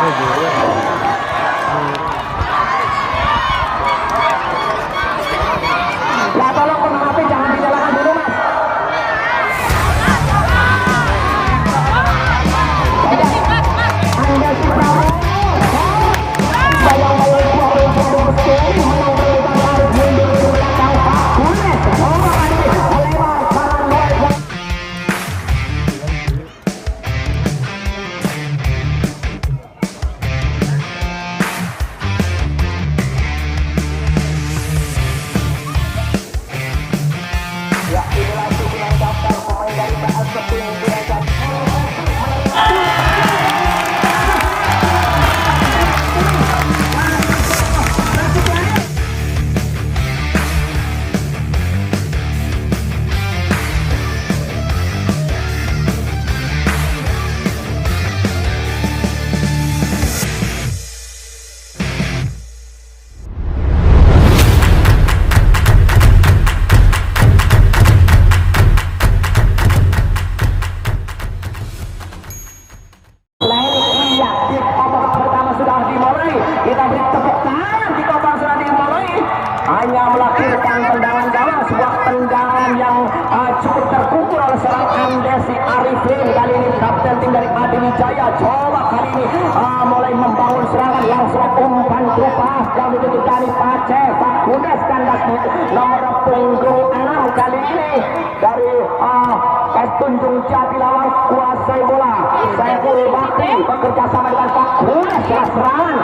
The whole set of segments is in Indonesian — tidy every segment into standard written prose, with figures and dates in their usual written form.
Ya tolong pengapi jangan dinyalakan dulu mas. Anda si Prabowo bayang-bayang suara yang berseri menang berlebihan harus mundur ke belakang Pak Kunes. Lewat kanan luar. Ya inilah susunan daftar pemain dari PSS Indonesia. Kita beri tepuk tangan di babak sudah dimulai. Hanya melahirkan tendangan gawang, sebuah tendangan yang cukup terkukur oleh seorang Andesi Arifin. Kali ini kapten tim dari Adi Wijaya coba kali ini mulai membangun serangan, langsung umpan terupas yang dituju dari Pace Pak Kudes kandas di nomor punggung 6 kali ini dari Tunjung Jatilawang kuasai bola. Saiful Bakri bekerja sama dengan Pak Kudes serangan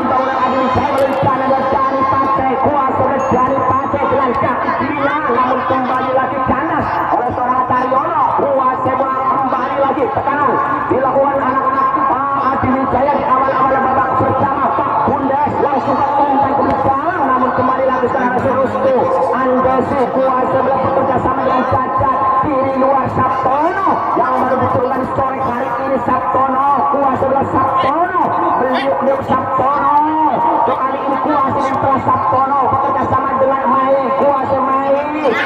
di bangunan Adi Wijaya melalui kanan dari Pace kuasa dari Pace dengan kaki kiri, namun kembali lagi kandas oleh seorang Taryono. Kuasai bola kembali lagi tekanan dilakukan anak-anak Adi Wijaya di awal-awal babak pertama. Pak Kudes langsung umpan ke belakang, namun kembali lagi seorang Rustu Andesi kuasa bola bekerja sama dengan Cacat kiri luar Sabtono yang baru diturunkan sore hari ini. Sabtono kuasa bola Sabtono beliuk Sabtono kali ini kuasa yang telah Sabtono bekerja sama dengan Mai kuasa Mai.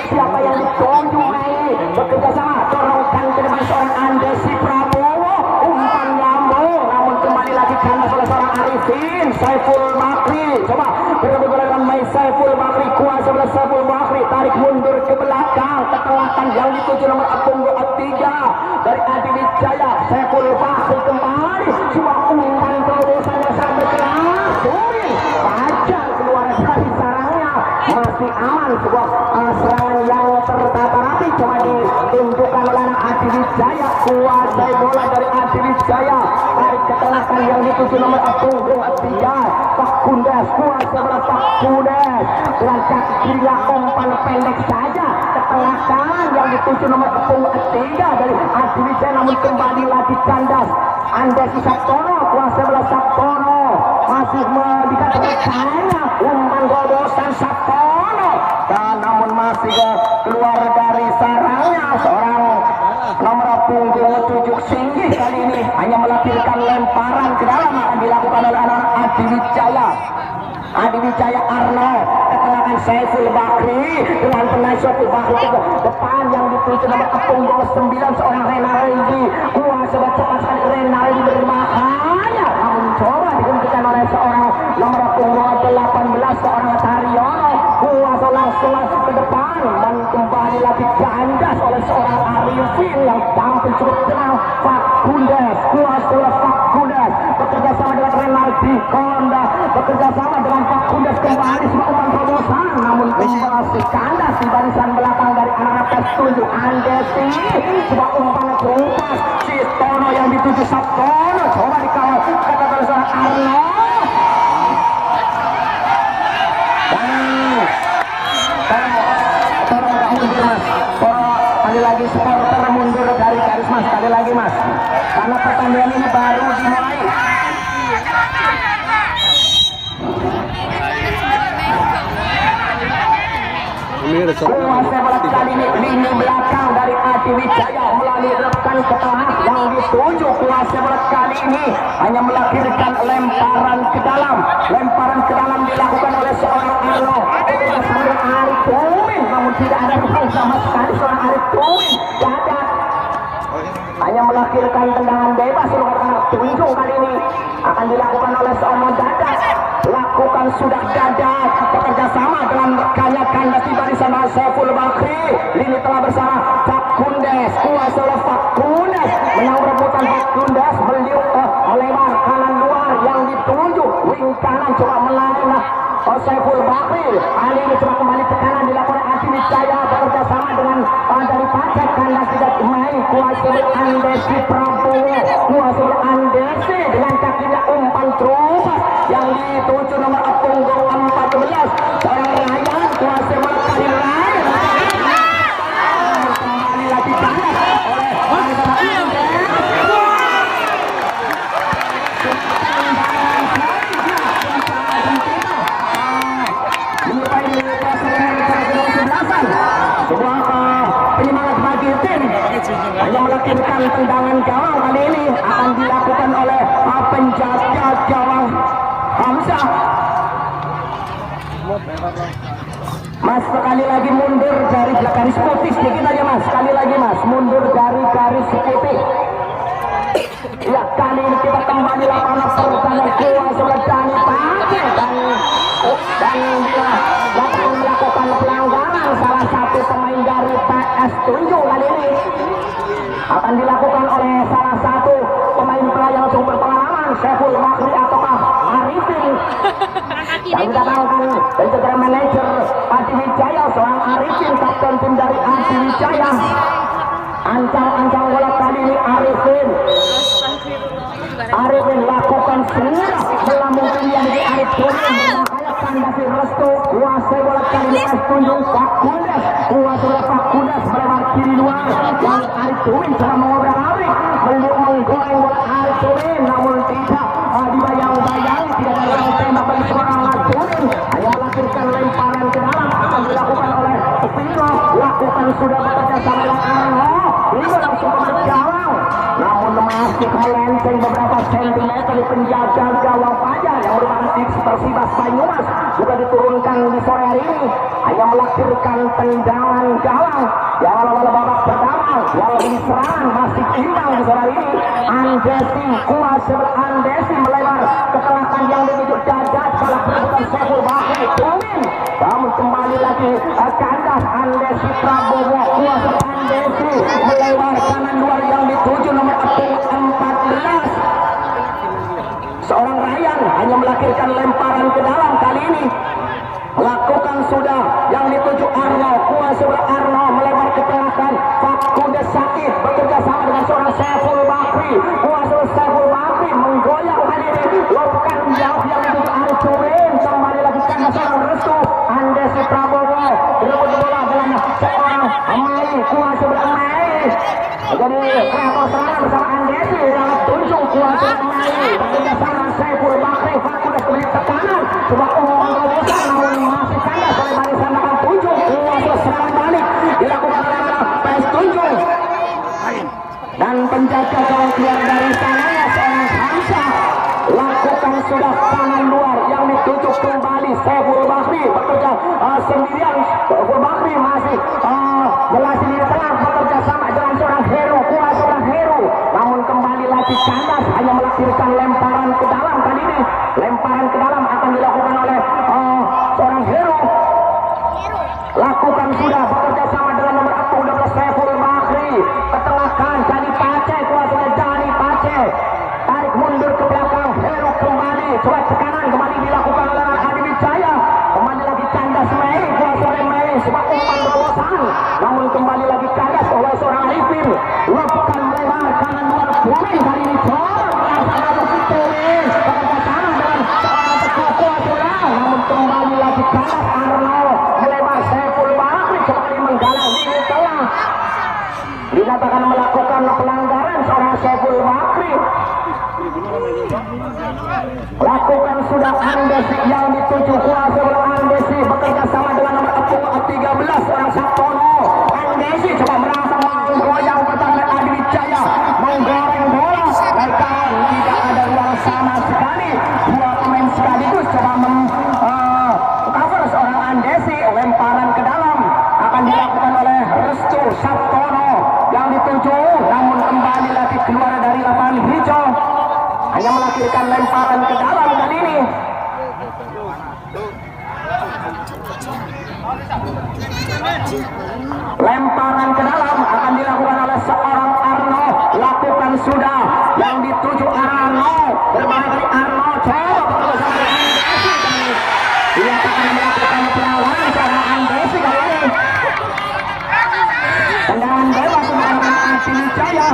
Siapa yang ditunjuk Mai bekerja sama dorongkan ke depan seorang Andesi Prabowo, umpan lambung namun kembali lagi kandas oleh seorang Arifin. Saiful Bakri coba berbeda dengan Mai. Saiful Bakri kuasa bola Saiful Bakri tarik mundur ke belakang ketelakan yang dituju nomor punggung 3 dari Adi Wijaya. Saiful Bakri kembali sebuah umpan terobosan yang sangat keras turin pajak keluar dari sarangnya, masih aman. Sebuah serangan yang tertata rapi coba ditunjukkan oleh Adi Wijaya. Kuasai bola dari Adi Wijaya tarik ketelakan yang dituju nomor punggung 3 Pak Kudes kuasa bola Pak Kudes dengan kaki kiri umpan pendek saja ketelakan yang dituju nomor punggung 3 dari Adi Wijaya, namun kembali lagi kandas Andesi Sabtono kuasa bola Sabtono masih dikatakan umpan gobosan Sabtono dan namun masih keluar dari sarangnya seorang nomor punggung 7 Singgih. Kali ini hanya melahirkan lemparan ke dalam akan dilakukan oleh anak Adi Wijaya. Adi Wijaya Arno ketelakan Saiful Bakri dengan penai Saiful Bakri ke depan yang dituju nomor punggung 9 seorang Renaldi kuasa cepat sekali Renaldi berbahaya namun coba dihentikan oleh seorang nomor punggung 18 seorang Taryono kuasa langsung ke depan dan kembali lagi kandas oleh seorang Arifin yang tampil cukup tenang. Pak Kudes kuasa Pak Kudes bekerja sama dengan Renaldi Konda bekerja sama dengan Pak Kudes kembali sebuah umpan terobosan namun kembali kandas di barisan belakang dari anak Tunjung Andesi. Sebuah umpan terupas Sabtono yang dituju Sabtono coba dikawal kata seorang Arno kali lagi supporter mundur dari garis mas, kali lagi mas karena pertandingan ini baru dimulai. Kuasa bola kali ini lini belakang dari Adi Wijaya melalui rekan ke tengah yang dituju. Kuasa bola kali ini hanya melahirkan lemparan ke dalam dilakukan oleh seorang Arno bersama Arif Tuwin namun tidak ada gol sama sekali. Seorang Arif Tuwin hanya melahirkan tendangan bebas. Tunjung kali ini akan dilakukan oleh seorang Dadat. Lakukan sudah Dadat bekerja sama dengan rekannya kandas di barisan Saiful Bakri. Lini telah bersama Fakundes, kuasa oleh Fakundes menang rebutan Fakundes melebar kanan luar yang ditunjuk wing kanan coba melawan Saiful Bakri. Kali ini coba kembali ke kanan dilakukan Adi Wijaya bekerja sama dengan dari Pacet kandas tidak main kuasa Andesi Prabowo, kuasa Andesi dengan kakinya umpan terus yang dituju nomor punggung 14 seorang Ryan kuasa melekali Ryan kembali lagi kandas oleh sebuah penyemangat bagi tim hanya melahirkan tendangan gawang. Kali ini akan dilakukan oleh penjaga gawang Hamzah. Mas sekali lagi mundur dari garis putih sedikit aja mas, sekali lagi mas mundur dari garis putih. Ya kali ini kita kembali lapangan pertandingan kuat sebelah Dani Pakai dan dia datang melakukan pelanggaran salah satu pemain dari PS Tunjung. Kali ini akan dilakukan oleh salah satu pemain yang cukup berpengalaman Saiful Bakri ataukah Arifin yang didatangkan dan juga manajer Adi Wijaya seorang Arifin kapten tim dari Adi Wijaya. Ancang-ancang bola kali ini Arifin lakukan semua bola mungkin yang di Arif turun menghayakan dari Restu kuasai bola kali ini Tunjung Fakundes kuasai Fakundes berlewat kiri luar yang Arif turun cara mengobrak-abrik menggoreng bola Arif turun namun tidak dibayang-bayang tidak ada yang tembak bagi seorang Turun hanya melahirkan lemparan ke dalam akan dilakukan oleh Pino lakukan sudah bekerja sama dengan Arno ini langsung ke gawang namun masih melenceng beberapa sentimeter di penjaga gawang Fajar yang merupakan ex Persibas Banyumas juga diturunkan di sore hari ini hanya melahirkan tendangan gawang yang awal-awal babak pertama yang ini serangan masih imbang di sore hari ini. Andesi kuasa Andesi melebar ke tengah yang ditunjuk Dadat salah perebutan Saiful Bakri Tumin namun kembali lagi kandas Andesi Prabowo kuasa Andesi melebar kanan luar yang dituju nomor 14 seorang Ryan hanya melahirkan lemparan ke dalam. Kali ini lakukan sudah yang dituju Arno kuasa Arno melebar ke tengah Fakundes sakit bekerja sama dengan seorang Saiful Bakri kuasa Saiful Bakri menggoyang kali ini lompatan jauh yang dituju Arif Turin kembali lagi kandas seorang Restu Andesi Prabowo direbut bola dalam seorang Amai kuasa Amai jadi kreator serangan bersama Andesi dalam Tunjung kuasa Amai bekerja sama Saiful Bakri Fakundes kembali ke kanan coba terobosan namun masih kandas oleh barisan belakang Tunjung kuasa serangan balik dilakukan oleh PS Tunjung dan penjaga gawang keluar dari sananya seorang Hamzah lakukan sudah kanan luar yang dituju kembali Saiful Bakri bekerja sendirian. Saiful Bakri masih berhasil di tengah bekerja sama dengan seorang Hero kuasa seorang Hero namun kembali lagi kandas hanya melahirkan lemparan ke dalam. Kali ini lemparan ke dalam akan dilakukan oleh seorang Hero lakukan sudah bekerja sama dengan nomor 12 Saiful Bakri ketengahkan Dani Pace kuasa Dani Pace tarik mundur ke belakang Hero kembali coba tekanan kembali dilakukan oleh Adi Wijaya kembali lagi kandas Mei kuasa Mei sebab umpan berbosan namun kembali lagi kandas oleh seorang Arifin lepukan melebar kanan luar Tumin kali ini coba Tumin bekerja sama dengan seorang Teguh kuasa namun kembali lagi kandas Arno melebar Saiful Bakri kembali menggalang di tengah dinyatakan melakukan pelanggaran seorang Saiful Bakri lakukan sudah Andesi yang dituju kuasa Andesi bekerja sama dengan nomor 13 orang Sabtono. Andesi coba merasa menggoyang pertahanan Adi Wijaya menggoreng bola mereka tidak ada ruang sama sekali dua pemain sekaligus coba cover seorang Andesi lemparan ke dalam akan dilakukan oleh Restu Sabtono yang dituju namun kembali lagi keluar dari lapangan hijau hanya hanya melahirkan lemparan ke dalam kali ini. Lemparan ke dalam akan dilakukan oleh seorang Arno. Lakukan sudah yang dituju Arno. Berbalik dari Arno. Coba berusaha dengan Andesi. Dia akan melakukan perlawanan karena Andesi kali ini. Tendangan bebas mengalahkan Adi Wijaya.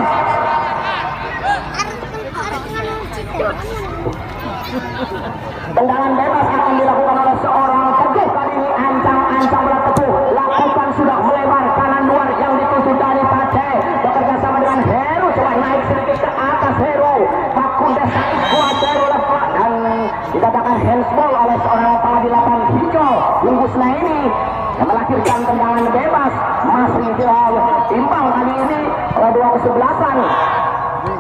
Tendangan bebas akan dilakukan oleh seorang Teguh kali ini. Ancang bola Teguh. Lakukan sudah melebar kanan luar yang dituju dari Paceh. Bekerja sama dengan Heru. Coba naik sedikit ke atas Heru. Fakundes Said kuat Heru lepas dan dikatakan handsball oleh seorang pala di lapangan hijau. Lungkusna ini yang melahirkan tendangan bebas. Masih imbang kali ini oleh dua kesebelasan.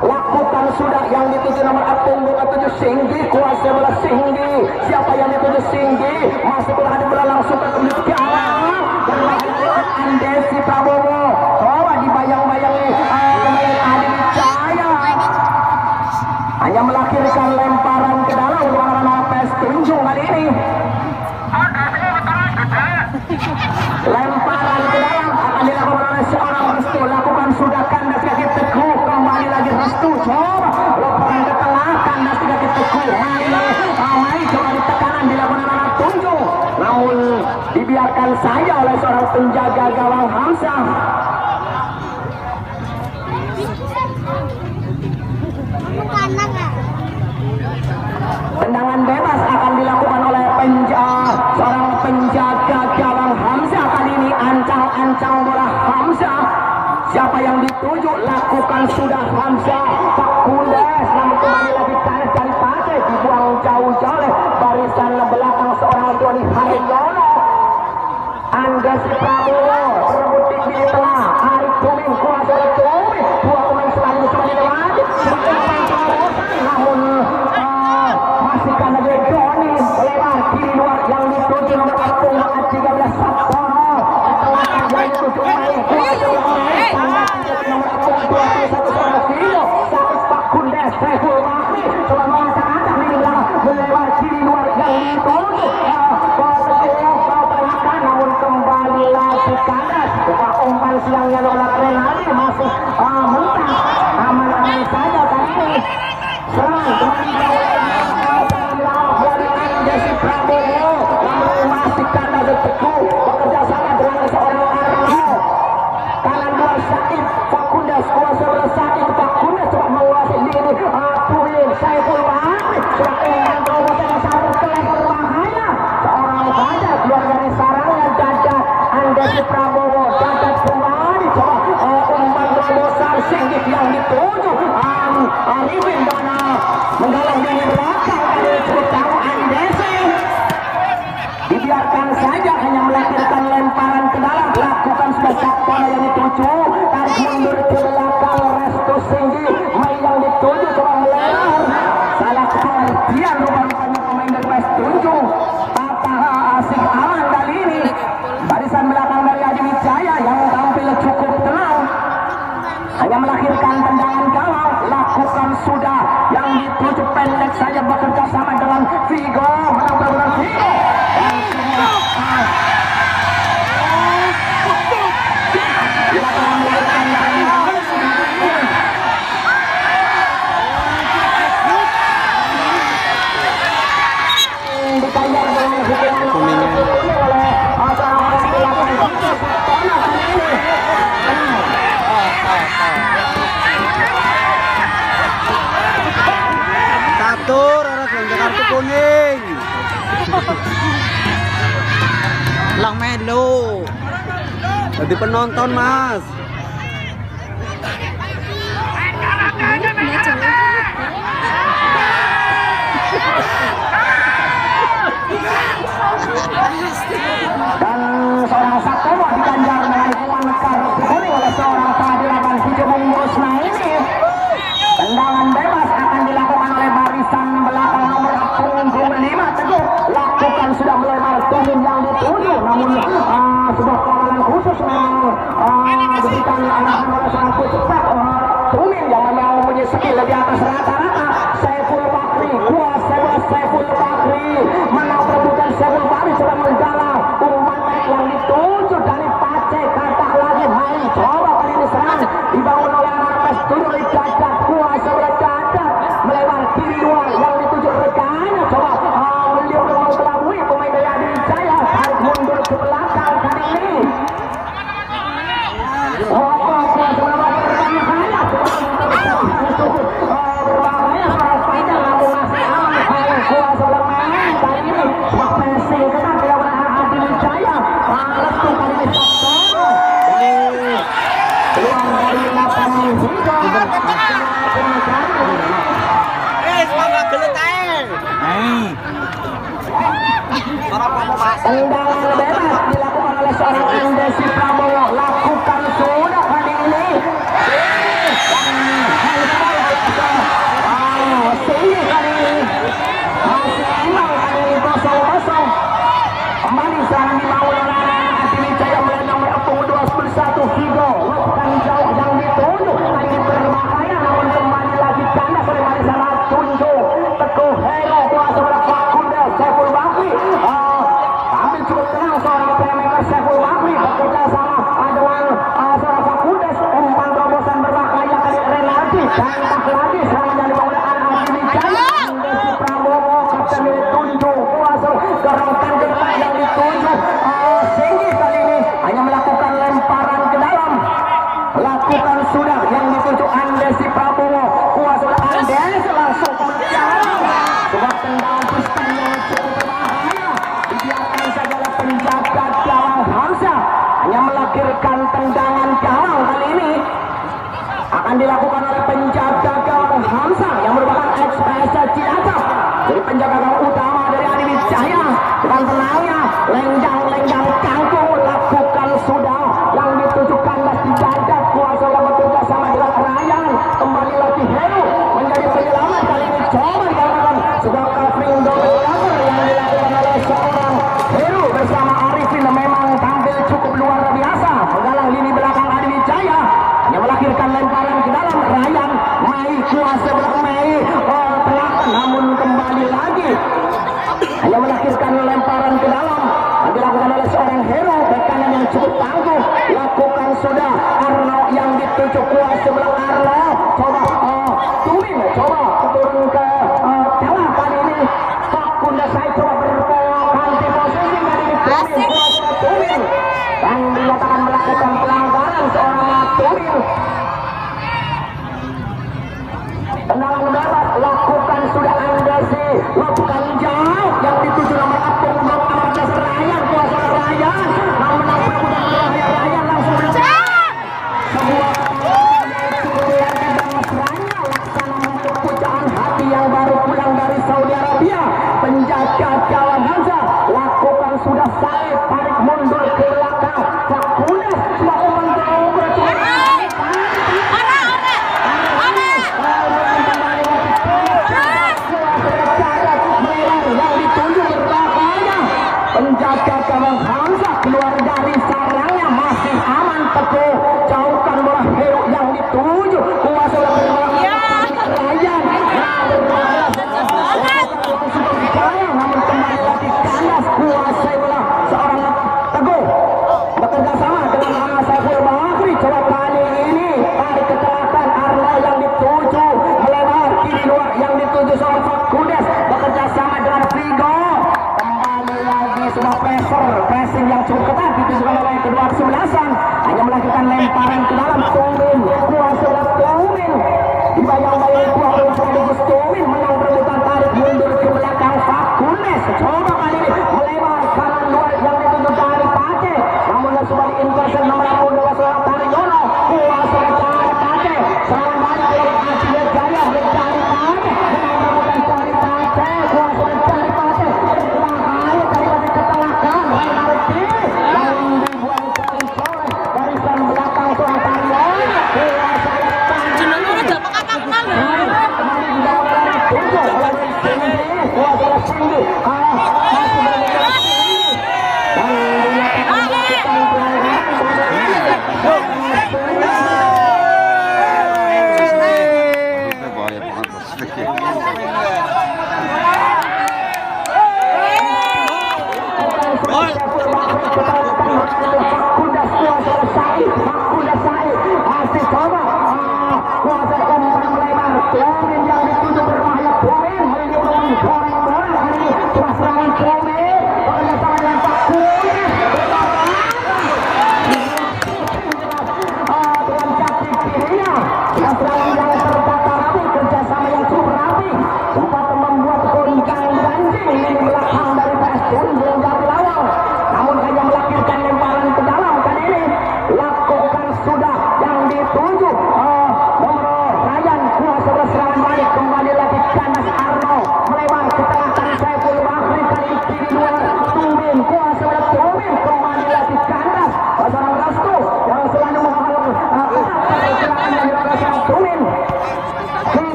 Lakukan sudah yang dituju nomor punggung 7 Singgi. Kuasa bola Singgi. Siapa yang dituju Singgi? Masih bola ada bola langsung ke gawang. Dan melahirkan Andesi Prabowo. Coba dibayang-bayangi pemain Adi Wijaya. Hanya melahirkan lemparan ke dalam warna PS Tunjung kali ini. Lemparan ke dalam akan dilakukan oleh seorang Restu. Lakukan sudah kandas kaki Teguh. Kembali lagi Restu. Coba lemparan ke tengah. Kandas kaki Teguh. Mari coba di tekanan dilakukan oleh Tunjung. Namun dibiarkan saja oleh seorang penjaga gawang Hamzah. Tendangan bebas akan dilakukan oleh seorang penjaga gawang Hamzah kali ini. Ancang bola Hamzah. Siapa yang dituju? Lakukan sudah Hamzah. Fakundes namun kembali lagi kanan dari Paceh. Dibuang jauh-jauh oleh barisan belakang seorang Doni Haryono. Andesi Prabowo berebut tinggi di tengah. Arif Tuming kuasa oleh Tuming. Dua pemain selanjutnya cuma dilewati. Namun masih karena dia Doni lebar kiri luar yang dituju nomor punggung 13 Sabtono. Tengah yang dituju main kuasa oleh nomor punggung 21 seorang Vino. Sakit Fakundes Saiful Mahmi coba mengacak-acak di belakang melebar kiri luar yang dituju namun kembali lagi kandas. Coba umpan siangnya oleh Renali masih mentah. Aman-aman saja kali ini. Serang kembali dari Andesi Prabowo. Namun masih kandas Teguh. Bekerja sama dengan seorang Arno. Kanan luar Said Fakundes kuasa bola Said Fakundes coba menguasai ini. Tuhin Saiful Bahari coba umpan terobosan sampai ke level bahaya. Seorang Fajar keluar dari sarangnya dadat Andesi Prabowo. Dadat kembali coba umpan terobosan Singgih yang dituju Arifin Dona menggalang dari belakang dari cukup tahu Andesi. Dibiarkan saja hanya melahirkan lemparan ke dalam. Lakukan sudah Sabtono yang dituju. Tarik mundur ke belakang Restu Singgi. Main yang dituju coba melebar. Salah pengertian rupa-rupanya pemain dari PS Tunjung. Tata asik aman kali ini. Barisan belakang dari Adi Wijaya yang tampil cukup tenang. Hanya melahirkan tendangan gawang. Lakukan sudah yang dituju pendek saja bekerja sama dengan Vigo. Menang benar-benar Vigo. Catur, harus belanja kartu kuning. Lang melo. Jadi penonton mas. Dan seorang Sabtono diganjar dengan hukuman kartu kuning oleh seorang Padilaban hijau bungkus. Nah ini tendangan bebas akan dilakukan oleh barisan belakang nomor punggung 5 Teguh. Lakukan sudah melebar Tuming yang dituju. Namun sebuah pengawalan khusus memang diberikan arahan oleh seorang cepat Tuming yang memang mempunyai skill di atas rata-rata. Saiful Tendangan bebas dilakukan oleh seorang Andesi Prabowo. Lakukan sudah kali ini. Sini kali ini masih imbang kali ini 0-0. Kembali serangan dibangun oleh Adi Wijaya melihat nomor punggung 21 Vigo. Bukan jauh yang ditunjuk kali ini berbahaya, namun kembali lagi kandas oleh Marisala tunjuk. Teguh Hero kuasa bola Fakuda Saiful Bakri. Ambil cukup tenang seorang playmaker Saiful Bakri bekerja sama dengan seorang Fakudes. Umpan terobosan berbahaya kali Renardi. Cantak lagi serangan dari bawah Adi Wijaya. Andesi Prabowo kapten ditunjuk kuasa gerakan depan yang ditunjuk. Singgi kali ini hanya melakukan lemparan ke dalam. Lakukan sudah yang ditunjuk Andesi Prabowo. Kuasa Andes langsung menjauh. Sebuah tendangan pistol yang cukup berbahaya. Dibiarkan saja oleh penjaga gawang Hamzah. Hanya melahirkan tendangan gawang kali ini akan dilakukan oleh penjaga gawang Hamzah yang merupakan ex-PSC Cilacap. Jadi penjaga gawang utama dari Adi Wijaya dengan tenangnya lenjang kangkung lakukan sudah yang ditujukan dan dijaga kuasa yang bekerja sama dengan Ryan. Kembali lagi Heru menjadi penyelamat kali ini. Coba dikatakan sebuah covering double cover yang dilakukan oleh seorang Heru bersama Arifin memang tampil cukup luar biasa menggalang lini belakang Adi Wijaya yang melahirkan lemparan ke dalam. Ryan Mei kuasa belakang Mei tengah, namun kembali lagi hanya melahirkan lemparan ke dalam yang dilakukan oleh seorang Hero. Bek kanan yang cukup tangguh lakukan sudah. Arno yang dituju kuasa sebelah Arno coba Tumin coba turun ke tengah kali ini. Fakunda saya coba berganti posisi kali ini. Tumin kuasa Tumin yang dinyatakan melakukan pelanggaran seorang Tumin. Tendangan bebas lakukan sudah Andesi. Lakukan jauh yang dituju nomor Apung 14 Ryan kuasa Ryan. Namun perebutan berbahaya Ryan langsung sebuah dan mesranya laksana untuk pujaan hati yang baru pulang dari Saudi Arabia. Penjaga gawang Hamzah lakukan sudah Said tarik mundur ke belakang. Fakudes sebuah umpan terukur yang ditunjuk berbahaya. Penjaga gawang Hamzah keluar dari sarangnya masih aman. Teguh jauhkan bola Heru yang dituju kuasa Ryan. Namun kembali lagi kandas kuasai bola seorang Teguh bekerja sama dengan Saiful Bakri. Coba kali ini tarik ke selatan. Arno yang dituju melebar kiri luar yang dituju seorang Fakudes bekerja sama dengan Vigo. Kembali lagi sebuah pressing yang cukup ketat ditujukan oleh kedua kesebelasan. Hanya melakukan lemparan ke dalam. Tumin kuasa Tumin dibayang-bayang kuasa sekaligus Tumin menang perebutan tarik mundur ke belakang Fakudes. Coba kali ini melebar kanan luar yang dituju dari Pace. Namun sebuah inversion nomor 22 seorang Taryono kuasa dari Pace. Serangan balik oleh Adi Wijaya dari Pace. Menang dari Pace kuasa dari Pace. Berbahaya dari Pace ke tengah kan. Renardi yang dibuang coy barisan belakang seorang Taryono kuasa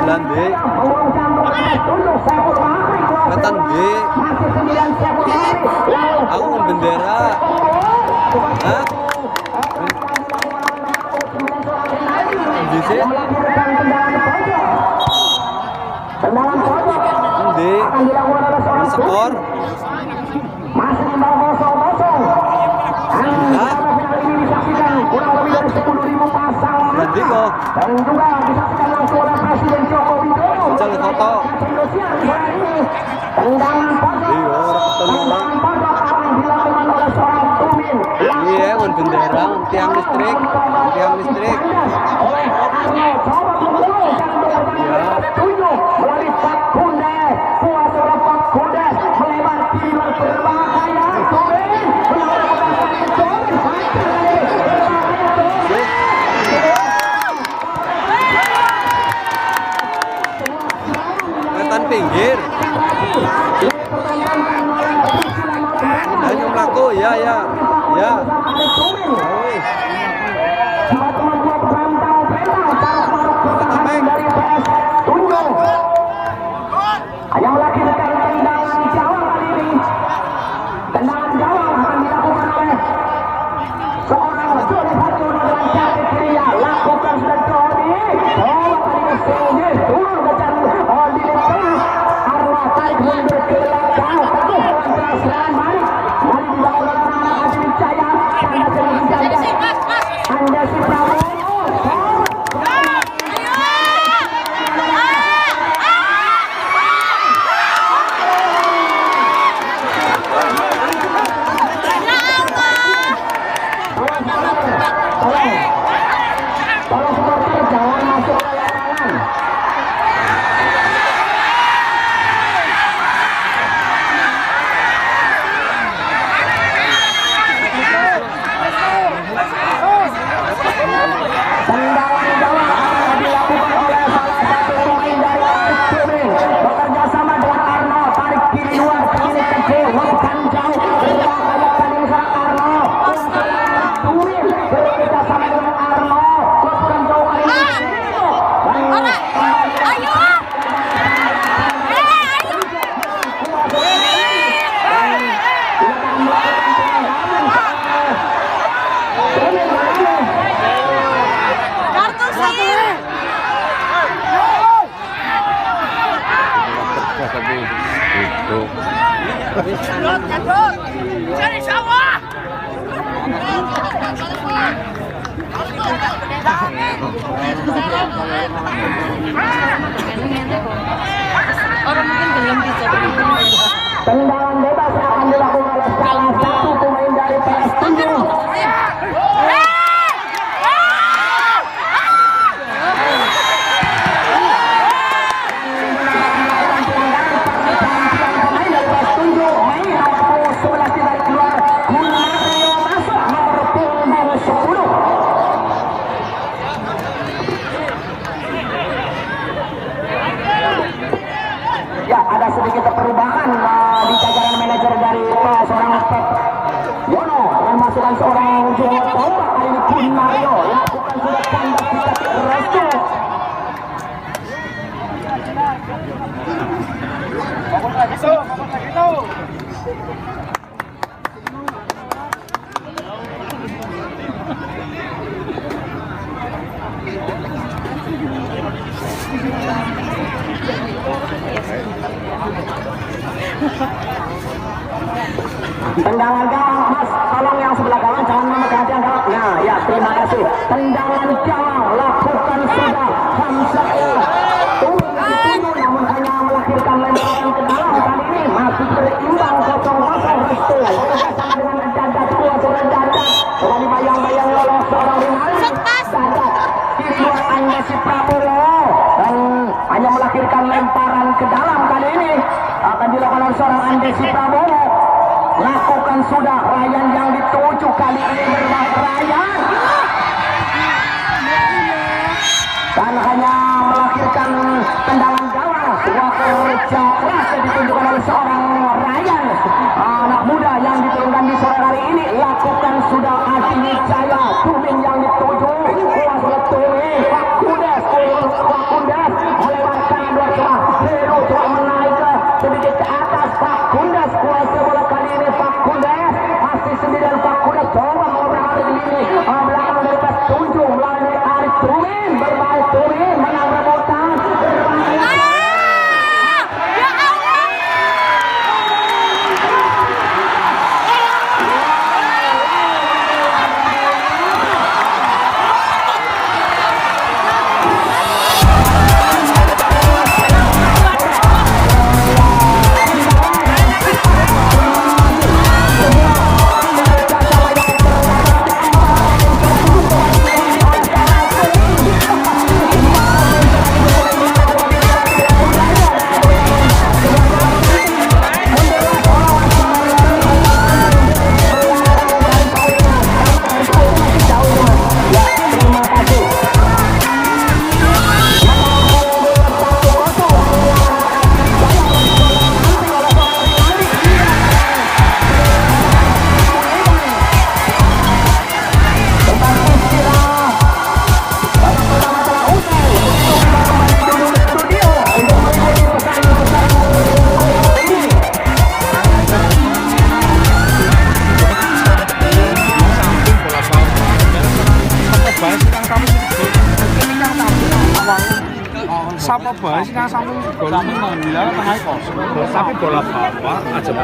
Belanda. Wetan B. Aku mau bendera. Hah? Di sini? Di skor. Masih imbang 0-0. Ini disaksikan kurang lebih dari 10.000 pasang mata. Berarti kok. Dan juga disaksikan langsung oleh Presiden Joko Widodo. Jangan foto. Tendangan pojok. Iya, Tendangan pojok akan dilakukan oleh seorang Tumin. Iya, ngon bendera, tiang listrik. Oleh Arno coba mengeluarkan bola tujuh melalui Pak Kundes. Kuasa Pak Kundes melebar timur berbahaya. Tumin melakukan Wetan pinggir. Ayo melaku, ya. Hanya melahirkan tendangan Jawa kali ini. Tendangan Jawa akan dilakukan oleh seorang Joni Fatul dengan kaki kirinya. Lakukan sudah Joni. Kali ini singgih turun ke jalan di tengah. Arma tarik mundur ke belakang. Teguh melawan serangan balik. Mari dibawa oleh anak Adi Wijaya. Anda si Prabowo. Tolong supporter jangan masuk ke lapangan. Tendangan Jawa akan dilakukan oleh salah satu pemain dari AS Tumin. Bekerja sama dengan Arno, tarik kiri luar, kiri kecil, bukan jauh. Berbahaya kali serang Arno. Tumin bekerja sama dengan Arno. Bukan jauh kali ini. Cari sawah. Orang mungkin belum bisa. Tendangan bebas akan dilakukan oleh salah satu pemain dari PS Tunjung. Ya, ada sedikit perubahan di jajaran manajer dari seorang Pep Yono yang masukkan seorang Jawa Tombak kali ini Kun Mario lakukan sudah tanda dikasih restu. Tendangan gawang, Mas, tolong yang sebelah gawang jangan memegang tiang gawang. Nah, ya, terima kasih. Tendangan gawang lakukan sudah Hamzah. Namun hanya melahirkan lemparan ke dalam kali ini masih berimbang 0-0 restu. Sama dengan Dadat kuasa Dadat. Kembali bayang-bayang lolos seorang Rinaldi. Dadat kiri luar Anda si Prabowo dan hanya melahirkan lemparan ke dalam kali ini akan dilakukan oleh seorang Andesi Prabowo. Lakukan sudah Ryan yang dituju kali ini berbahaya Ryan dan hanya melahirkan tendangan gawang. Sebuah kerja keras yang ditunjukkan oleh seorang Ryan, anak muda yang diturunkan di sore hari ini. Lakukan sudah Adi Wijaya. Tumin yang dituju kuasa Tumin Pak Kundes melewati Siapa bae sing samping gol menang tengah kosong. Tapi bola bapak aja.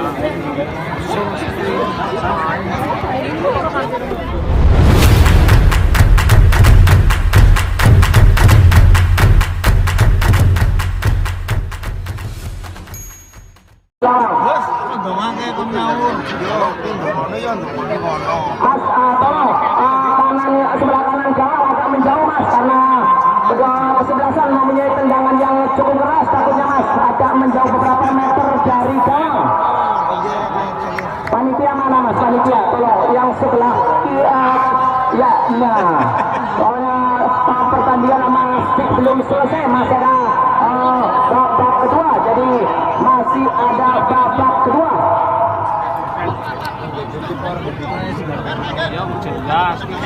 Kanan sebelah kanan gawang agak menjauh mas karena kedua kesebelasan mempunyai tendangan yang cukup keras takutnya mas agak menjauh beberapa meter dari gawang. Panitia mana mas? Panitia tolong yang sebelah ya nah soalnya pertandingan masih belum selesai masih ada babak kedua jadi masih ada babak kedua. Ya jelas ya.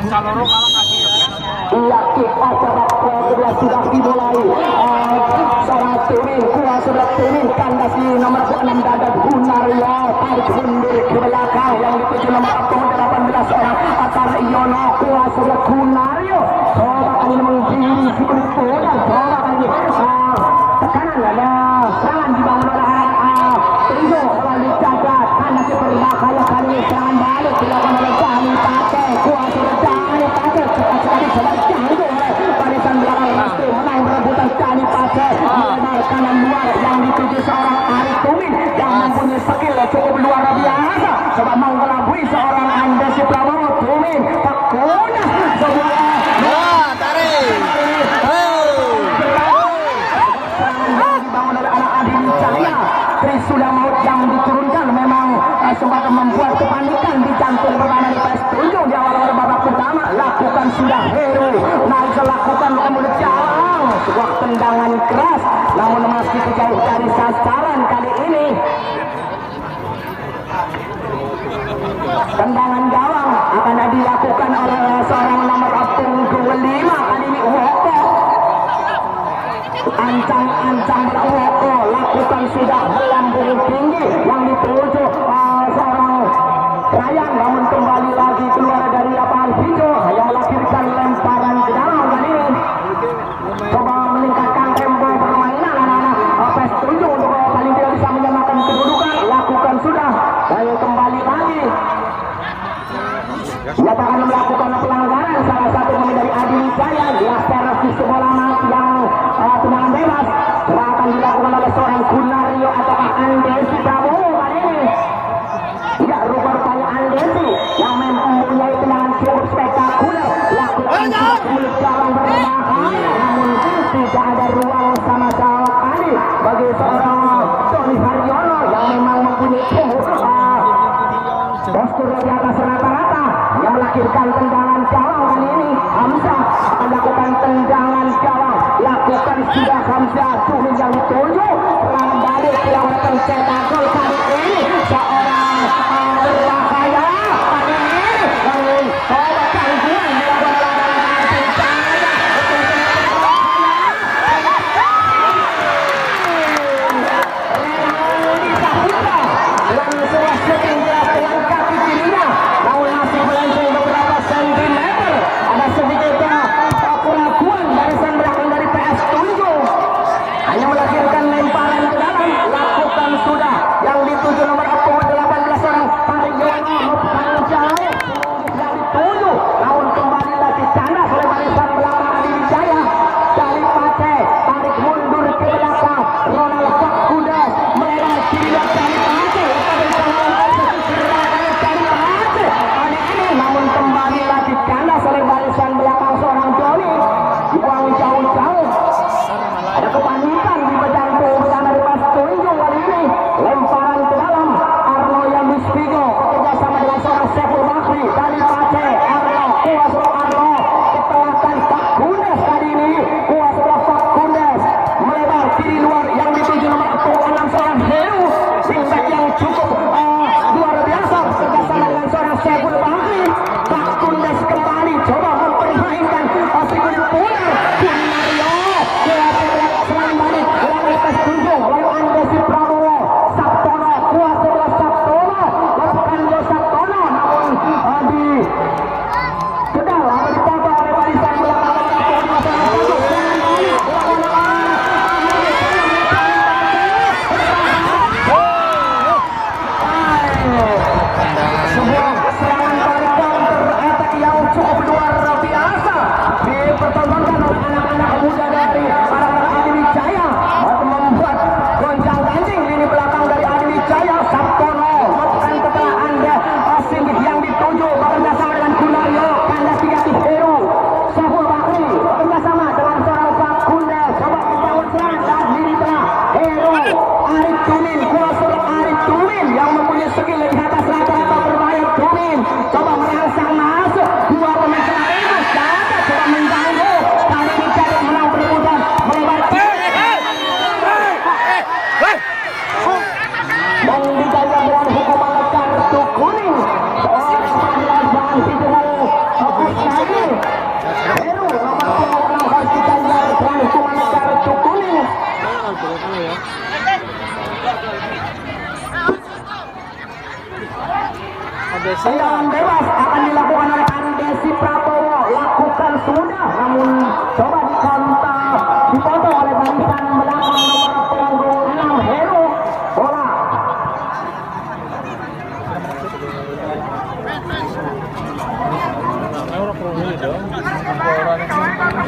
Caloro kalah kaki ya. Iya, kick off babak kedua sudah dimulai. Seorang Turin, kuasa sebelah Turin kandas di nomor 6 Dadat Gunario tarik mundur ke belakang yang dituju nomor 18 orang atas Yono kuasa sebelah Gunario. Coba kali ini menggiri si kulit dan coba kali ini tekanan ada serangan dibangun oleh Ringo lalu jaga kandas berbahaya kali ini serangan balik dilakukan oleh Jani Pate kuasa sebelah Jani Pate sekali coba jangkau oleh barisan belakang Restu menang berebutan Jani Pate melebar kanan luar yang dituju seorang Ari Tumin yang mempunyai skill cukup luar biasa coba mengelabui seorang Andesi Prabowo Tumin terkona sebuah dibangun oleh anak Adi Wijaya Trisula Maut yang diturunkan memang sempat membuat kepanikan di jantung pertahanan PS 7 di awal-awal babak pertama lakukan sudah hero naik lakukan kemudian jauh sebuah tendangan keras namun masih jauh dari sasaran kali ini tendangan gawang akan dilakukan oleh seorang nomor punggung 5 kali ini Woko ancang-ancang Woko lakukan sudah melambung tinggi yang dituju seorang Ryan namun kembali lagi keluar dari lapangan hijau yang melahirkan lemparan ke dalam kali ini coba meningkatkan tempo permainan anak-anak PES 7 untuk paling tidak bisa menyamakan kedudukan lakukan sudah dan kembali lagi nyatakan melakukan pelanggaran salah satu pemain dari Adi Wijaya Laster di sebelah yang tendangan bebas akan dilakukan oleh seorang Gunario ataukah Andesi Prabowo kali ini tidak rupa-rupanya Andesi yang mempunyai tendangan cukup spektakuler lakukan mulut gawang berbahaya namun tidak ada ruang sama sekali bagi seorang Tony Haryono yang memang mempunyai postur di atas rata-rata yang melahirkan tendangan gawang kali ini Hamzah akan lakukan tendangan gawang lakukan sudah Hamzah turun yang ditunjuk serangan balik dilakukan cetak gol kali ini seorang berbahaya kali ini namun coba gangguan dilakukan hanya melahirkan lemparan ke dalam lakukan sudah yang dituju nomor 4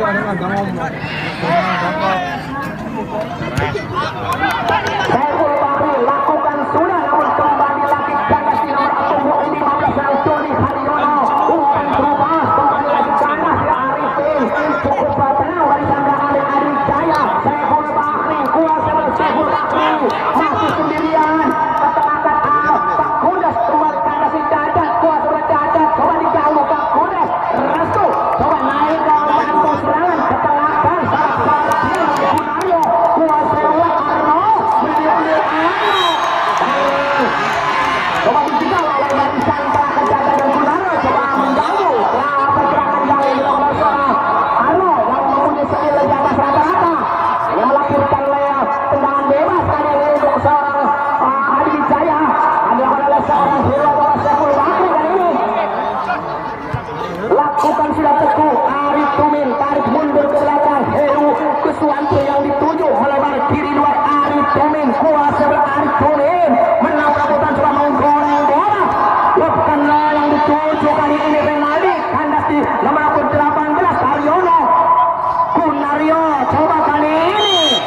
Saiful Bahri lakukan sudah, namun kembali lagi gagas di nomor punggung 15 yang Doni Haryono. Bukan terubah, kembali lagi gagas ya Arifin. Cukup tenang dari Sandra Ali Adijaya. Saiful Bahri kuasa Saiful Bahri masih sendirian. Ketelakan Pak Kudas kembali gagas si Dadat, kuasa Dadat. Coba diganggu Pak Kudas. Restu coba naik ke bantu serangan. Ketelakan salah dia Gunario kuasa Arno. Coba ditinggal oleh barisan Prakejaga dan Gunario, coba mengganggu pergerakan yang dilakukan seorang Arno yang mempunyai skill di atas rata-rata yang melahirkan tendangan bebas kali ini untuk seorang Adi Wijaya dilakukan oleh seorang Hero Saiful Bahri kali ini. Lakukan sudah teguh Arif Tumin, tarik mundur ke belakang Heru Kuswanto yang dituju melebar kiri dua Arif Tumin, kuasa Arif Tumin menang rabutan sudah menggoreng bola. Bukan yang dituju kali ini Renaldi kandas di nomor 18 Haryono. Gunario coba kali ini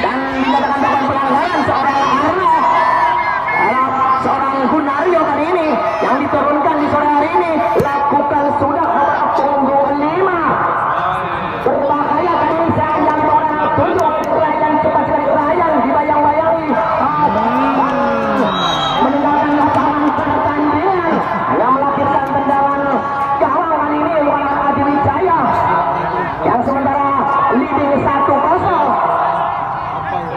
dan dinyatakan dapat pelanggaran seorang Arno. Seorang Gunario kali ini yang diturunkan di sore hari ini lakukan sudah nomor punggung 5. Berbahaya kali ini saya yang orang tunjuk Ryan cepat sekali Ryan dibayang-bayangi meninggalkan lapangan pertandingan yang melahirkan tendangan gawang kali ini oleh Adi Wijaya yang sementara leading 1-0.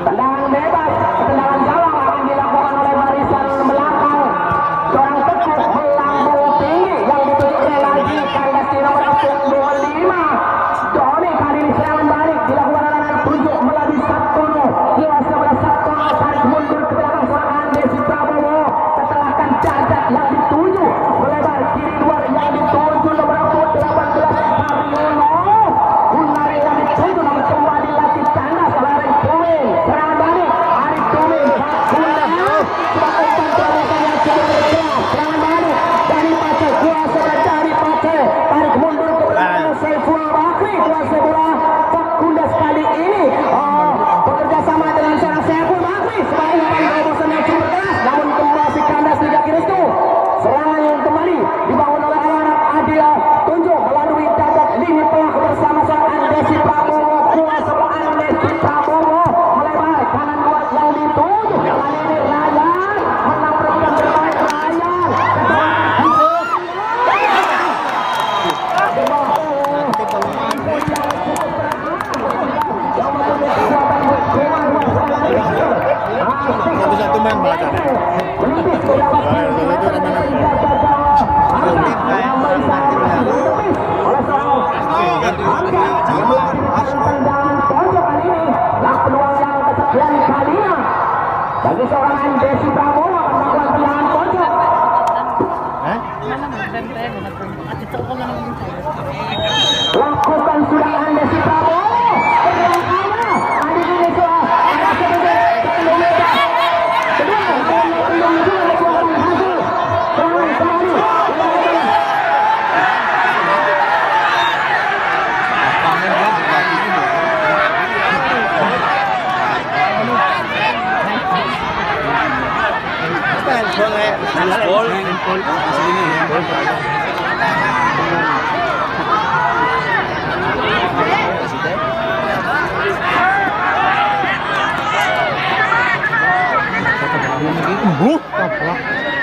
Tendangan bebas, tendangan gawang akan dilakukan oleh barisan belakang. Seorang teguh melambung tinggi yang dituju lagi kandas di nomor punggung 5. Doni kali ini serangan balik dilakukan oleh tunjuk melalui Sabtono. Dia sebelah Sabtono tarik mundur ke belakang seorang Andesi Prabowo. Ketelahkan Dadat yang dituju melebar kiri luar yang dituju nomor 18 Haryono. Gunari yang dituju namun kembali lagi kandas oleh Arif Tumin. Serangan balik Arif Tumin. Gunari sebagai pencegahan yang cukup bergerak. Serangan balik dari Pace, kuasa dari Pace tarik mundur ke belakang Saiful Bahri, kuasa bola Pak Kudas kali ini bekerja sama dengan seorang Saiful Bahri sebagai pemain bosan yang cukup keras, namun kembali kandas di kaki restu. Serangan yang kembali dibangun oleh anak Adil tunjuk melalui Dadat lini tengah bersama seorang Andesi Prabowo, kuasa Andesi Prabowo melebar kanan luar yang dituju kali ini Ryan menang perempuan terbaik Ryan. Bisa tuh main baca deh. Bagi seorang Andesi Prabowo melakukan tendangan pojok. Lakukan sudah Andesi Prabowo.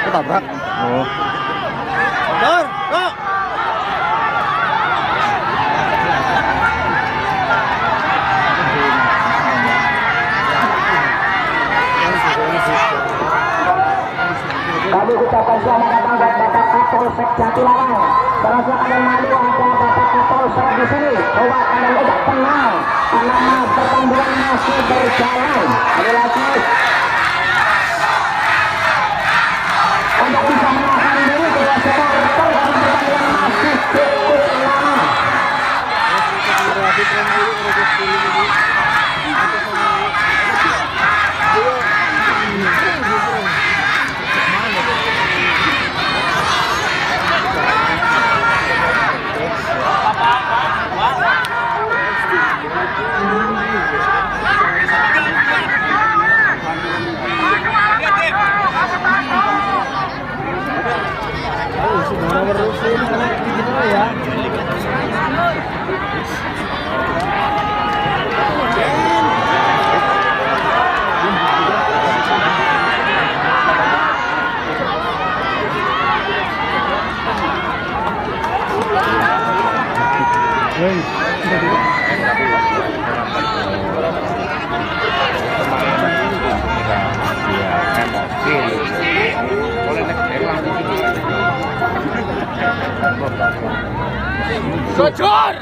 Ketabrak. Oh. Dor, kok. Kami ucapkan selamat datang buat Bapak Kapolsek Jatilarang. Terasa kalian malu ada Bapak Kapolsek di sini. Coba kalian udah tenang, karena pertandingan masih berjalan. Ada lagi untuk bisa menahan diri kedua supporter karena pertandingan masih cukup lama. Sojor!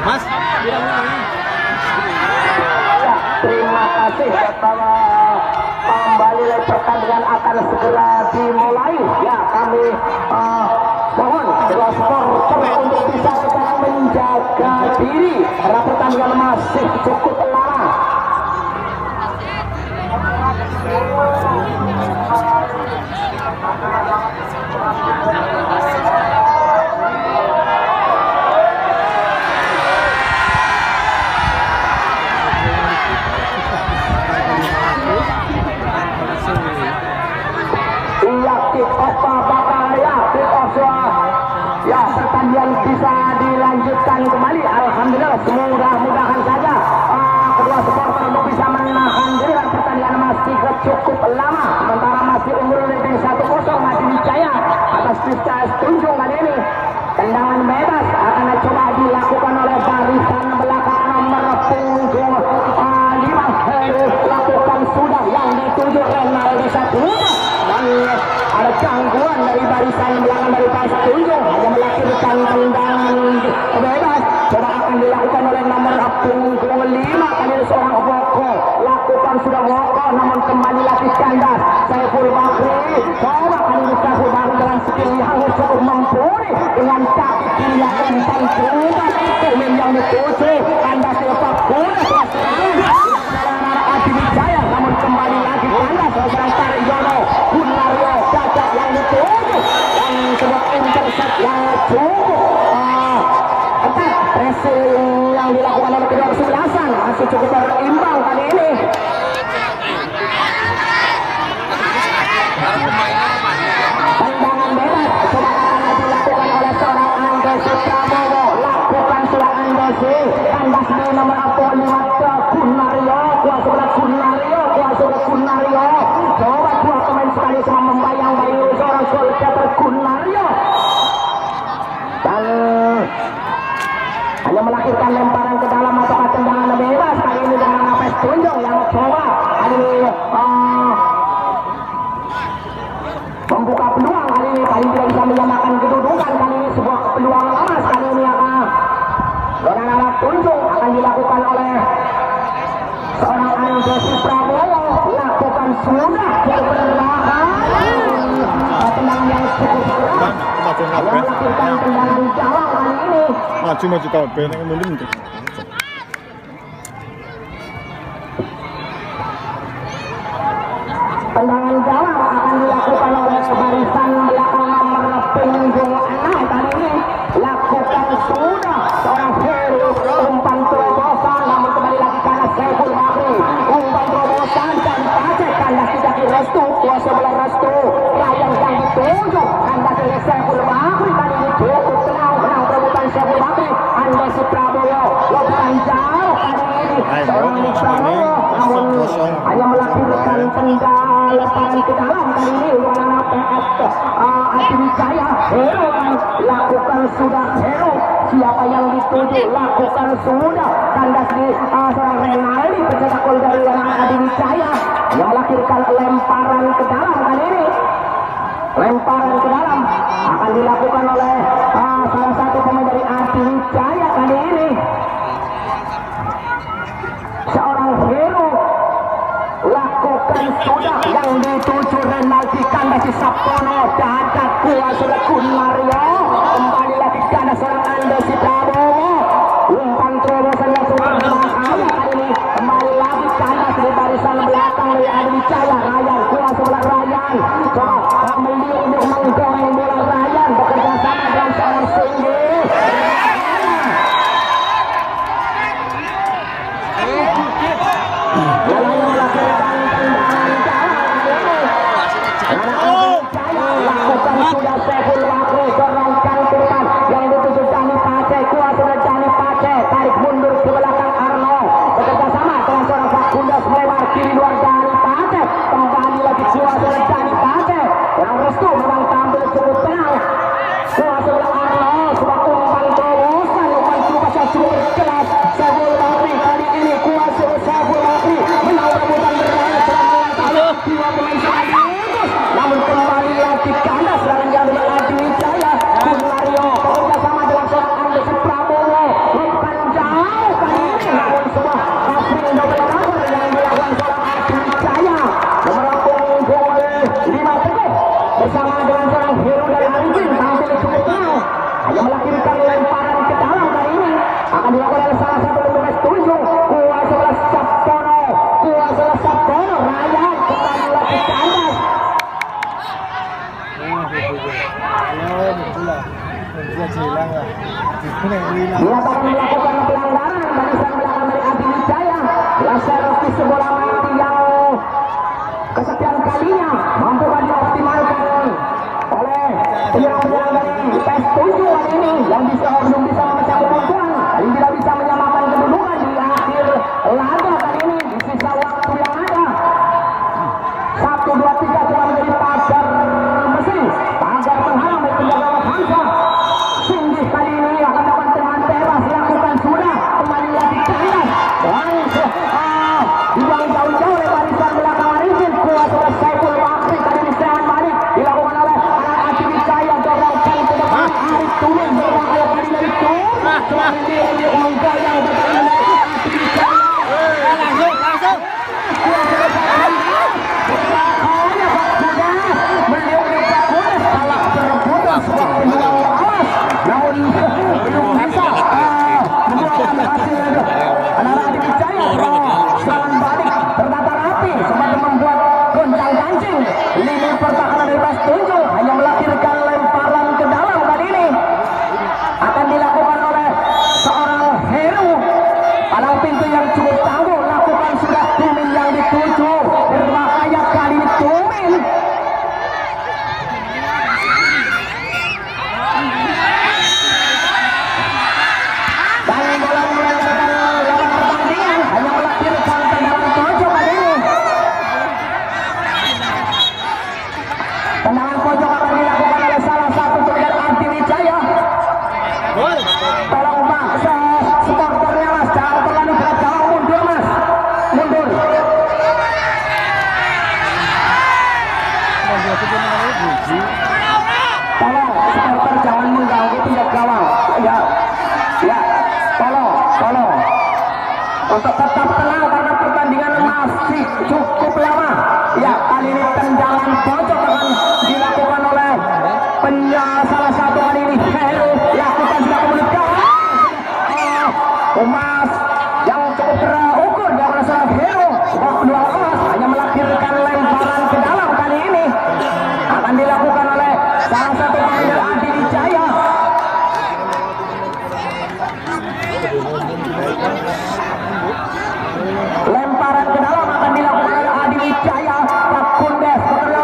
Mas, Terima kasih bahwa kembali pertandingan akan segera dimulai. Ya, kami mohon kedua supporter untuk bisa tetap menjaga diri karena pertandingan masih cukup lama. Ya, pertandingan bisa dilanjutkan kembali. Alhamdulillah, mudah-mudahan saja kedua supporter untuk bisa menahan diri dan pertandingan masih cukup lama. Sementara masih unggul leading 1-0 Adi Wijaya atas Krisca Tunjung kali ini. Tendangan bebas akan coba dilakukan oleh barisan belakang nomor punggung 5. Lakukan sudah yang dituju Renaldi Satria. Dan ada gangguan dari barisan belakang dari Pas Tunjung yang melahirkan tendangan bebas. Coba akan dilakukan oleh nomor punggung 5 kali seorang Woko. Lakukan sudah Woko namun kembali lagi kandas. Saiful Bakri coba kali ini Saiful Bakri dengan skill yang cukup mumpuni dengan kaki kiri yang kencang juga. Tumen yang dituju kandas sepak bola Adi Wijaya namun kembali lagi kandas seorang Taryono Gunario Cacat yang dituju dan sebuah intercept yang cukup ketat. Pressing yang dilakukan oleh kedua kesebelasan masih cukup berimbang kali ini. Tendangan bebas coba akan dilakukan oleh seorang Andesi Prabowo. Lakukan sudah Andesi kandas di nomor 5 ke Gunario. Kuasa Gunario coba dua pemain sekali semua membayang-bayang seorang goalkeeper Gunario dan hanya melahirkan lemparan ke dalam atau tendangan bebas kali ini dengan Pas Tunjung yang coba kali ini membuka peluang kali ini tidak bisa menyamakan kedudukan kali ini sebuah peluang emas kali ini dengan Tunjung akan dilakukan oleh seorang Andesi Prabowo. Lakukan sudah berberahan tendangan yang cukup keras yang melahirkan tendangan jauh kali ini. maju kabeh nek mundur. Tendangan jauh akan dilakukan oleh barisan belakang nomor punggung 6 kali ini. Lakukan sudah seorang Heru umpan terobosan namun kembali lagi karena Saiful Bakri umpan terobosan dan Pacet kandas tidak direstu kuasa bola restu Ryan yang dituju kandas oleh Saiful Bakri kali ini cukup tenang perebutan Saiful Bakri. Andesi Prabowo lompatan jauh kali ini seorang Prabowo namun hanya melahirkan tendangan lemparan ke dalam kali ini dengan PS Adi Wijaya. Hero lakukan sudah Hero siapa yang dituju lakukan sudah kandas di seorang Renaldi pencetak gol dari Adi Wijaya yang melahirkan lemparan ke dalam kali ini. Lemparan ke dalam akan dilakukan oleh salah satu pemain dari Adi Wijaya kali ini. Seorang Hero lakukan sudah yang dituju Renaldi kandas di Sapono dadak kuasa Gunario kembali lagi kandas seorang Andesi Prabowo umpan terobosan yang sudah berbahaya kali ini kembali lagi kandas di barisan belakang dari Adi Wijaya. Ryan kuasa bola Ryan coba meliuk untuk menggoreng bola Ryan bekerja sama sudah Saiful Bakri dorongkan ke depan yang dituju Dani Pace, kuat sudah Dani Pace, tarik mundur ke belakang Arno bekerja sama dengan seorang Fakundas melebar kiri luar Dani Pace, kembali lagi kuat sudah Dani Pace yang restu memang tampil cukup tenang, kuat sudah Arno sebuah umpan terobosan, umpan terobosan yang cukup berkelas. Saiful Bakri kali ini kuat sudah Saiful Bakri menang rebutan berani selama dua pemain sekaligus, namun kembali lagi kandas serangan diambil Adi Wijaya. Mario bekerja sama dengan seorang Andes Prabowo, umpan jauh kali ini namun sebuah passing double cover yang dilakukan seorang Adi Wijaya merampung gol 5 teguh bersama dengan seorang Heru dari Arifin tampil cukup tenang, hanya melahirkan lemparan ke dalam kali ini akan dilakukan oleh salah satu pemain tunjuk kuat sebelah Sabtono, kuat sebelah Sabtono Raya kembali lagi kandas. Dinyatakan melakukan pelanggaran barisan belakang dari Adi Wijaya. Laser servis bola mati yang kesekian kalinya mampu dioptimalkan oleh penyerang-penyerang dari PS7 kali ini yang belum bisa memecah kebuntuan, yang tidak bisa menyamakan kedudukan di akhir laga kali ini di sisa waktu yang ada. 1, 2, 3 cuma menjadi pagar besi, pagar penghalang dari penjaga Hamza. Singgih kali ini akan dapat tendangan bebas dilakukan sudah kembali lagi kandas langsung dibuang jauh-jauh oleh barisan belakang Arifin, kuat sudah Saiful Bakri kali ini serangan balik dilakukan oleh anak Adi Wijaya dorongkan ke depan Arif Tumin berbahaya kali dari Tumin selain dia unggul yang bertahan dari Adi Wijaya Langsung. kuat sudah belakangnya Fakundas meliuk-liuk Fakundas kalah berebutan sebuah peluang awas namun belum bisa membuahkan hasil anak Adi Wijaya serangan balik tertata rapi sempat membuat goncang gancing lini pertahanan dari PS7 hanya melahirkan lemparan ke dalam kali ini akan dilakukan oleh seorang Heru palang pintu yang cukup tangguh lakukan sudah Tumin yang dituju berbahaya kali ini Tumin dan bola melancarkan lawan pertandingan hanya melahirkan tendangan pojok kali ini. Tendangan pojok akan dilakukan oleh salah satu pemain Adi Wijaya. Tolong Pak, supporternya Mas, jangan terlalu berat, jangan mundur Mas, mundur. Tolong supporter jangan mengganggu pihak gawang. Ya, tolong. Untuk tetap tenang karena pertandingan masih cukup lama. Ya, kali ini tendangan pojok akan dilakukan oleh salah satu kali ini Heru lakukan sudah kemudian emas yang cukup terukur dari seorang Heru sebuah peluang emas hanya melahirkan lemparan ke dalam kali ini akan dilakukan oleh salah satu pemain Adi Wijaya. Lemparan ke dalam akan dilakukan oleh Adi Wijaya. Fakundas bekerja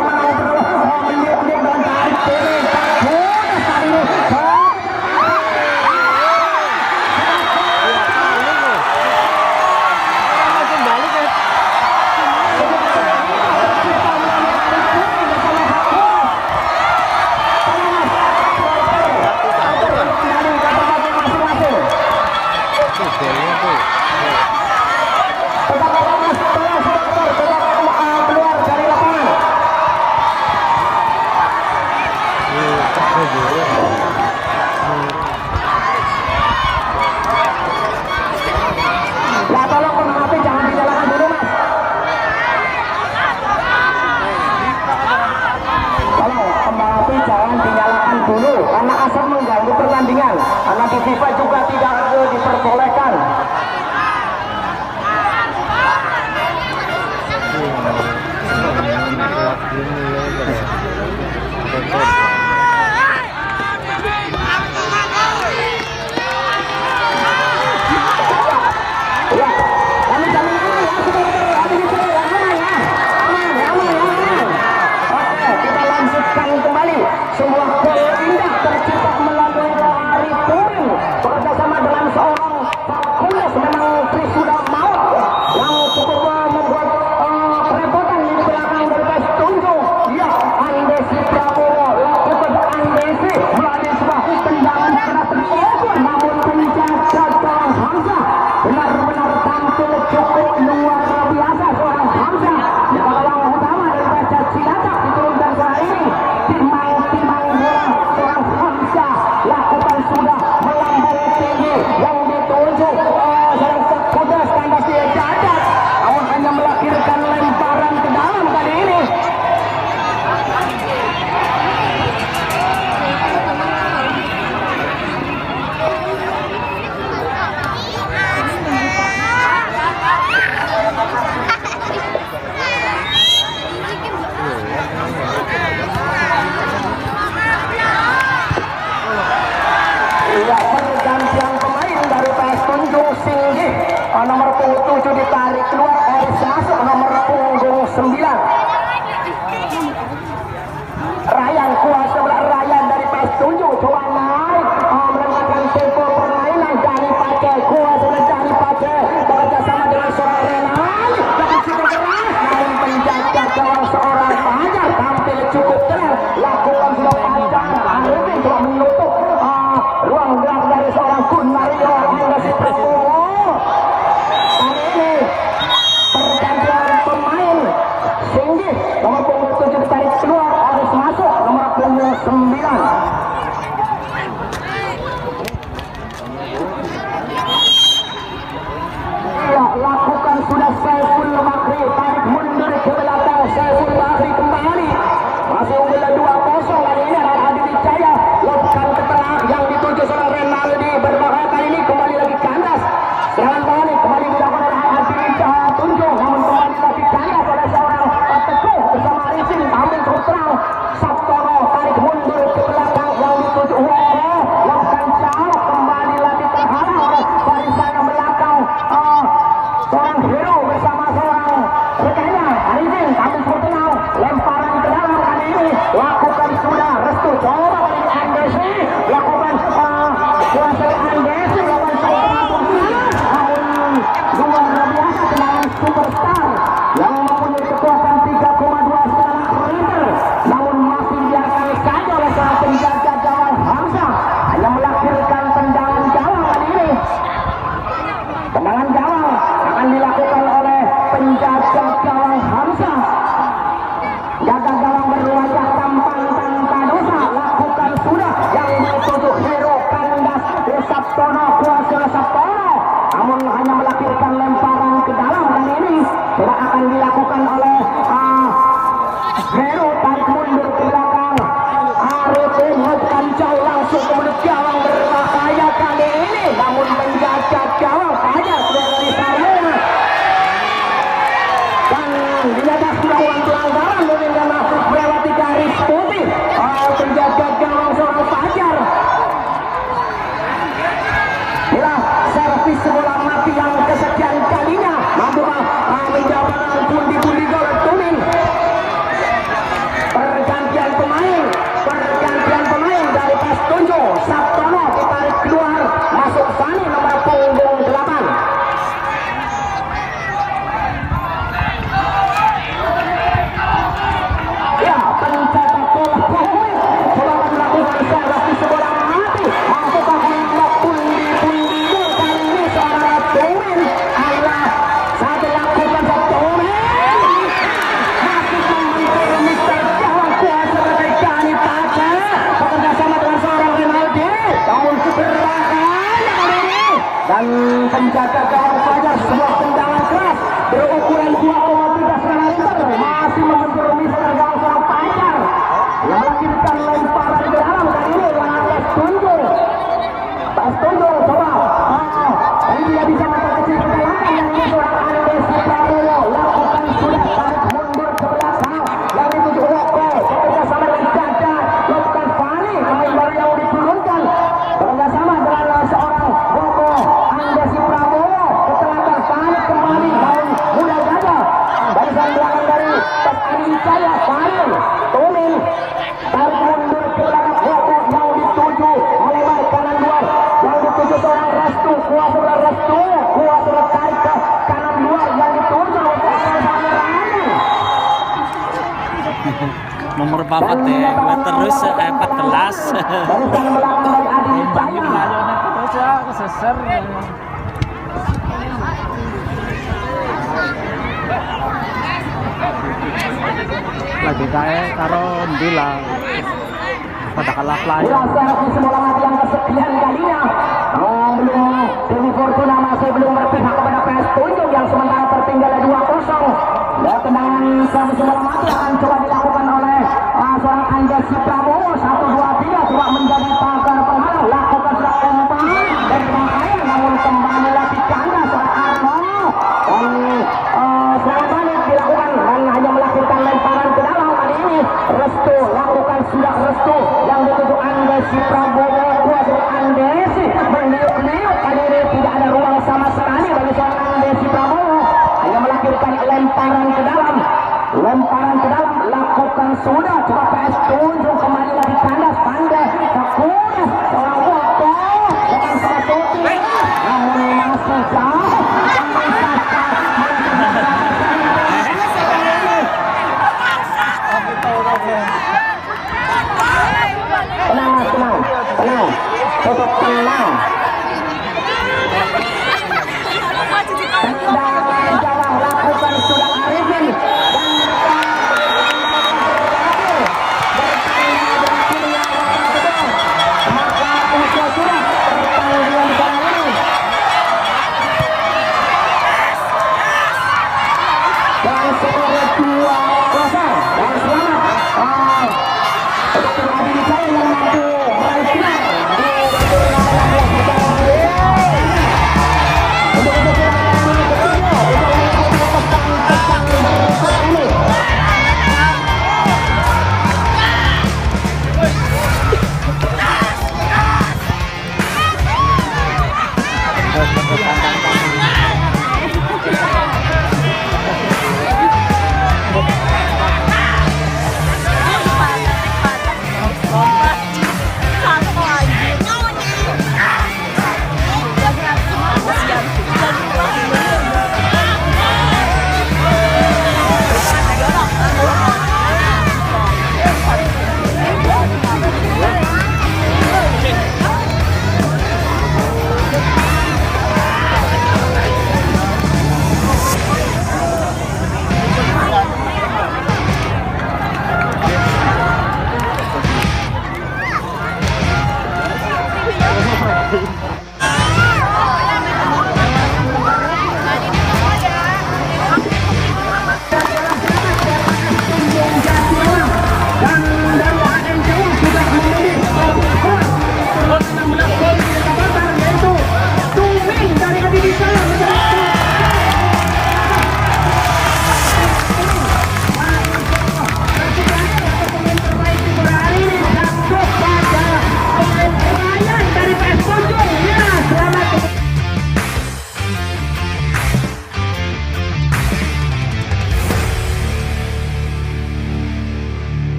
meliuk-liuk dan tarik kiri Fakundas kali ini keluar dari lapangan. Ya tolong kembang api jangan dinyalakan dulu Mas. Tolong kembang api jangan dinyalakan dulu karena asap mengganggu pertandingan. Karena di FIFA juga tidak diperbolehkan. Ya, kami jamin aman ya, supporter Adi Wijaya aman ya, aman. Oke, kita lanjutkan kembali. Semua gol indah tercipta melalui Arifin bekerjasama dengan seorang Fakultas memang Trisuda Maut yang cukup membuat kerepotan di belakang dari pes tunjuk. Ya, Andesi Prabowo lakukan Andesi melalui sebuah tendangan keras terukur, namun penjaga gawang Hamzah benar-benar tampil cukup luar biasa. Seorang Hamzah yang gawang utama dari pes Cilacap diturunkan ke ini timang-timang bola. Seorang Hamzah lakukan sudah melambung tinggi yang ditunjuk seorang Sakuda kandas dia cacat, awal hanya melahirkan lemparan ke dalam kali ini. Ya, pergantian pemain dari PS Tunjung Singgih, nomor punggung 7 ditarik keluar, Oris masuk nomor punggung 9. Ryan kuasa sebelah Ryan dari PS Tunjung coba naik melengkapkan tempo permainan. Dani Pace kuasa sebelah Dani Pace bekerja sama dengan seorang Renal tapi cukup keras, namun penjaga gawang seorang Fajar tampil cukup keras, lakukan sudah panjang. Arifin telah menutup ruang gerak dari seorang Kun Mario Andesi Prabowo. Kali ini pergantian pemain Singgih, nomor punggung 7 ditarik keluar, harus masuk nomor punggung 9. Ya, lakukan sudah Saiful Makri, tarik mundur ke belakang. Saiful Makri kembali, masih unggul 2-0. Kali ini adalah Adi Wijaya, lekan ke tengah yang dituju seorang Renaldi, berbahaya kali ini kembali lagi kandas. Serangan balik kembali dilakukan oleh Adi Wijaya Tunjung, namun kembali lagi kandas oleh seorang Teguh bersama Arifin, tampil cukup terang. Sabtono tarik mundur ke belakang, Nomor bapak deh, gua terus 14. Barisan belakang dari Adi Banyak Jaya. layonan terus ya, keseser. Lagi kayak karo Ndula. Pada kalah play. Bola servis bola mati yang kesekian kalinya. Belum Dewi Fortuna masih belum berpihak kepada PS Tunjung yang sementara tertinggal 2-0. Dan tendangan servis bola mati akan coba dilakukan oleh seorang Andesi Prabowo. 1-2-3 coba menjadi pagar penghalang. Lakukan sudah umpan dan berbahaya namun kembali lagi kanda seorang Arno. Dan serangan balik dilakukan dan hanya melahirkan lemparan ke dalam. Kali ini Restu lakukan sudah Restu yang dituju Andesi Prabowo. Kuasa Andesi meniup-niup, kali ini tidak ada ruang sama sekali bagi seorang Andesi Prabowo, hanya melahirkan lemparan ke dalam lakukan sudah coba PS Tunjung kembali lagi kandas pandai Sakuda seorang Woto dengan Satuti namun masih jauh. Tenang, tutup tenang.